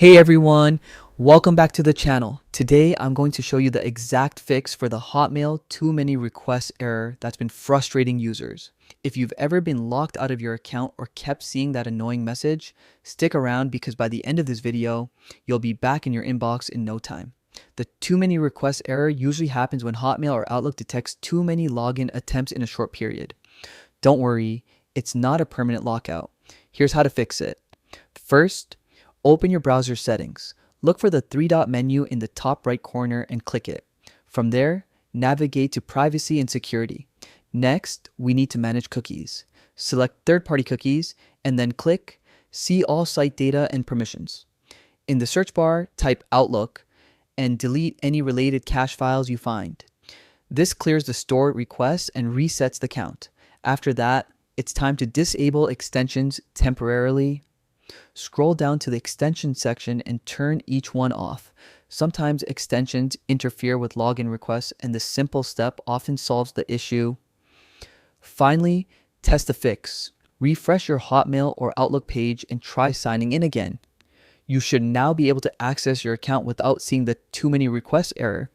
Hey everyone, welcome back to the channel. Today I'm going to show you the exact fix for the Hotmail too many requests error that's been frustrating users. If you've ever been locked out of your account or kept seeing that annoying message, stick around because by the end of this video, you'll be back in your inbox in no time. The too many requests error usually happens when Hotmail or Outlook detects too many login attempts in a short period. Don't worry, it's not a permanent lockout. Here's how to fix it. First, open your browser settings. Look for the three-dot menu in the top right corner and click it. From there, navigate to Privacy and Security. Next, we need to manage cookies. Select third-party cookies and then click See all site data and permissions. In the search bar, type Outlook and delete any related cache files you find. This clears the stored requests and resets the count. After that, it's time to disable extensions temporarily. Scroll down to the extension section and turn each one off. Sometimes extensions interfere with login requests, and this simple step often solves the issue. Finally, test the fix. Refresh your Hotmail or Outlook page and try signing in again. You should now be able to access your account without seeing the too many requests error.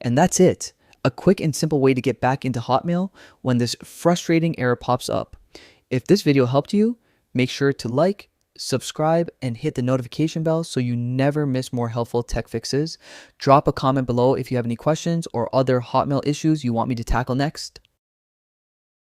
And that's it. A quick and simple way to get back into Hotmail when this frustrating error pops up. If this video helped you, make sure to like, subscribe, and hit the notification bell so you never miss more helpful tech fixes. Drop a comment below if you have any questions or other Hotmail issues you want me to tackle next.